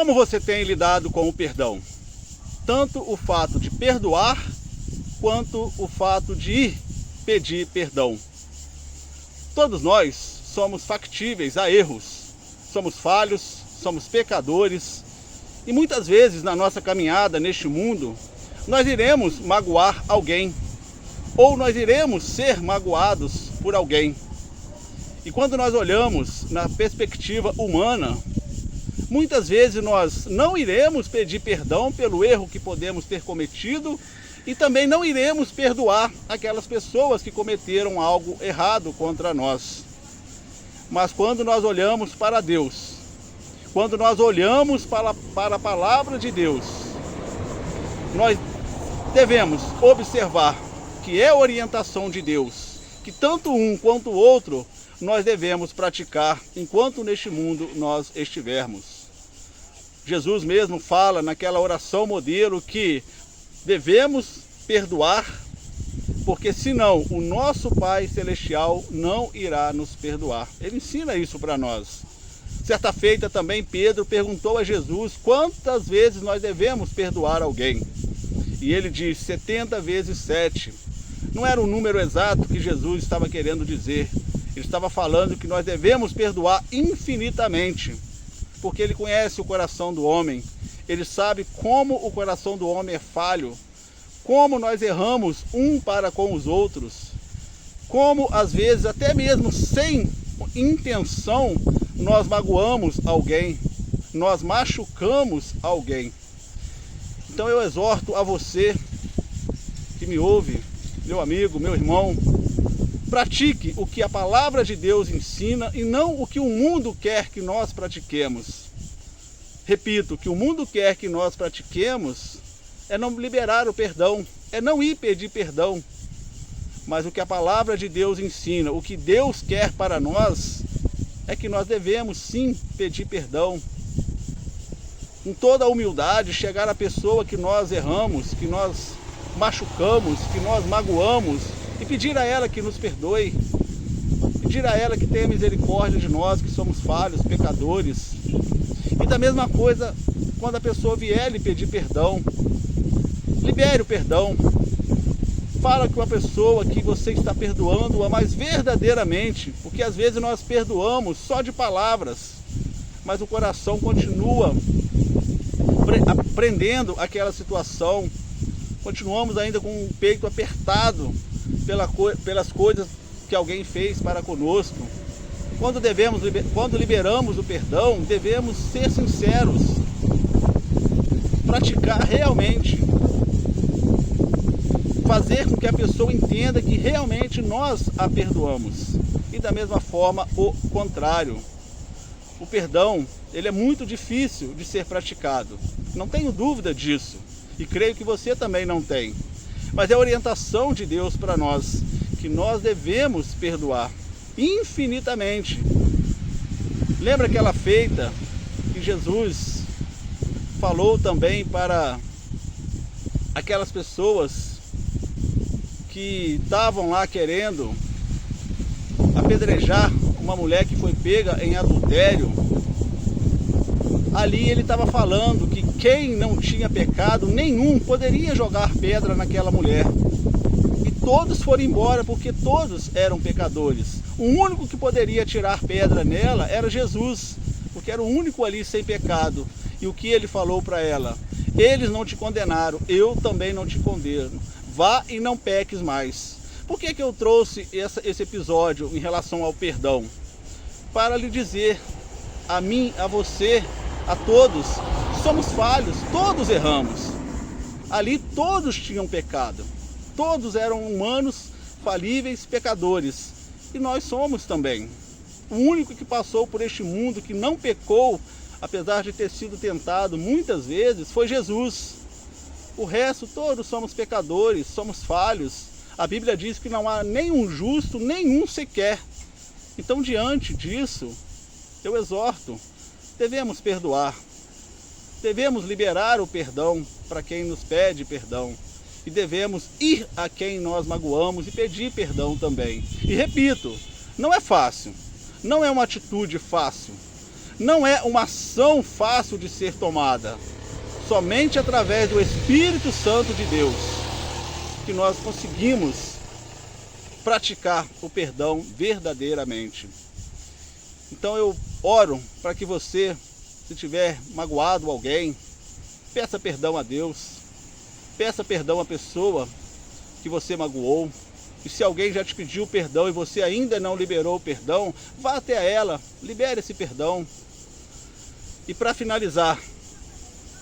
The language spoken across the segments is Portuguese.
Como você tem lidado com o perdão? Tanto o fato de perdoar, quanto o fato de ir pedir perdão. Todos nós somos factíveis a erros, somos falhos, somos pecadores, e muitas vezes na nossa caminhada neste mundo, nós iremos magoar alguém, ou nós iremos ser magoados por alguém. E quando nós olhamos na perspectiva humana, muitas vezes nós não iremos pedir perdão pelo erro que podemos ter cometido e também não iremos perdoar aquelas pessoas que cometeram algo errado contra nós. Mas quando nós olhamos para Deus, quando nós olhamos para a palavra de Deus, nós devemos observar que é orientação de Deus, que tanto um quanto o outro nós devemos praticar enquanto neste mundo nós estivermos. Jesus mesmo fala naquela oração modelo que devemos perdoar, porque senão o nosso Pai Celestial não irá nos perdoar. Ele ensina isso para nós. Certa feita também Pedro perguntou a Jesus quantas vezes nós devemos perdoar alguém. E ele diz 70 vezes 7. Não era um número exato que Jesus estava querendo dizer. Ele estava falando que nós devemos perdoar infinitamente, porque ele conhece o coração do homem, ele sabe como o coração do homem é falho, como nós erramos um para com os outros, como às vezes até mesmo sem intenção nós magoamos alguém, nós machucamos alguém. Então eu exorto a você que me ouve, meu amigo, meu irmão, pratique o que a palavra de Deus ensina e não o que o mundo quer que nós pratiquemos. Repito, o que o mundo quer que nós pratiquemos é não liberar o perdão, é não ir pedir perdão. Mas o que a palavra de Deus ensina, o que Deus quer para nós, é que nós devemos sim pedir perdão. Com toda a humildade, chegar à pessoa que nós erramos, que nós machucamos, que nós magoamos, e pedir a ela que nos perdoe, pedir a ela que tenha misericórdia de nós, que somos falhos, pecadores. E da mesma coisa, quando a pessoa vier lhe pedir perdão, libere o perdão. Fala com a pessoa que você está perdoando-a mais verdadeiramente, porque às vezes nós perdoamos só de palavras, mas o coração continua prendendo aquela situação, continuamos ainda com o peito apertado pelas coisas que alguém fez para conosco. Quando liberamos o perdão, devemos ser sinceros, praticar realmente, fazer com que a pessoa entenda que realmente nós a perdoamos. E da mesma forma, o contrário. O perdão, ele é muito difícil de ser praticado. Não tenho dúvida disso. E creio que você também não tem. Mas é a orientação de Deus para nós, que nós devemos perdoar infinitamente. Lembra aquela feita que Jesus falou também para aquelas pessoas que estavam lá querendo apedrejar uma mulher que foi pega em adultério? Ali ele estava falando que quem não tinha pecado nenhum poderia jogar pedra naquela mulher. E todos foram embora porque todos eram pecadores. O único que poderia tirar pedra nela era Jesus, porque era o único ali sem pecado. E o que ele falou para ela? Eles não te condenaram, eu também não te condeno. Vá e não peques mais. Por que eu trouxe esse episódio em relação ao perdão? Para lhe dizer, a mim, a você, a todos, somos falhos, todos erramos. Ali todos tinham pecado, todos eram humanos, falíveis, pecadores. E nós somos também. O único que passou por este mundo que não pecou, apesar de ter sido tentado muitas vezes, foi Jesus. O resto, todos somos pecadores, somos falhos. A Bíblia diz que não há nenhum justo, nenhum sequer. Então, diante disso, eu exorto, devemos perdoar. Devemos liberar o perdão para quem nos pede perdão. E devemos ir a quem nós magoamos e pedir perdão também. E repito, não é fácil, não é uma atitude fácil. não é uma ação fácil de ser tomada. Somente através do Espírito Santo de Deus que nós conseguimos praticar o perdão verdadeiramente. Então eu oro para que você, se tiver magoado alguém, peça perdão a Deus, peça perdão à pessoa que você magoou. E se alguém já te pediu perdão e você ainda não liberou o perdão, vá até ela, libere esse perdão. E para finalizar,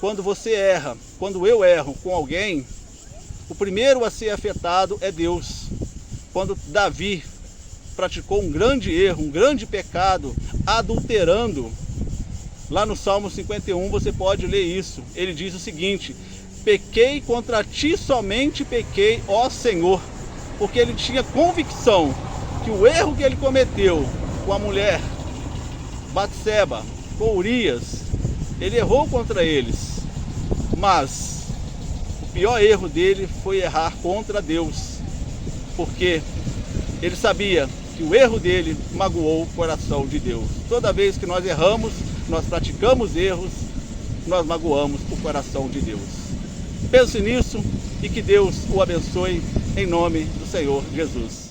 quando você erra, quando eu erro com alguém, o primeiro a ser afetado é Deus. Quando Davi praticou um grande erro, um grande pecado, adulterando, lá no Salmo 51 você pode ler isso. Ele diz o seguinte: pequei contra ti, somente pequei, ó Senhor. Porque ele tinha convicção que o erro que ele cometeu com a mulher Batseba, com Urias, ele errou contra eles. Mas o pior erro dele foi errar contra Deus, porque ele sabia que o erro dele magoou o coração de Deus. Toda vez que nós erramos, nós praticamos erros, nós magoamos o coração de Deus. Pense nisso e que Deus o abençoe em nome do Senhor Jesus.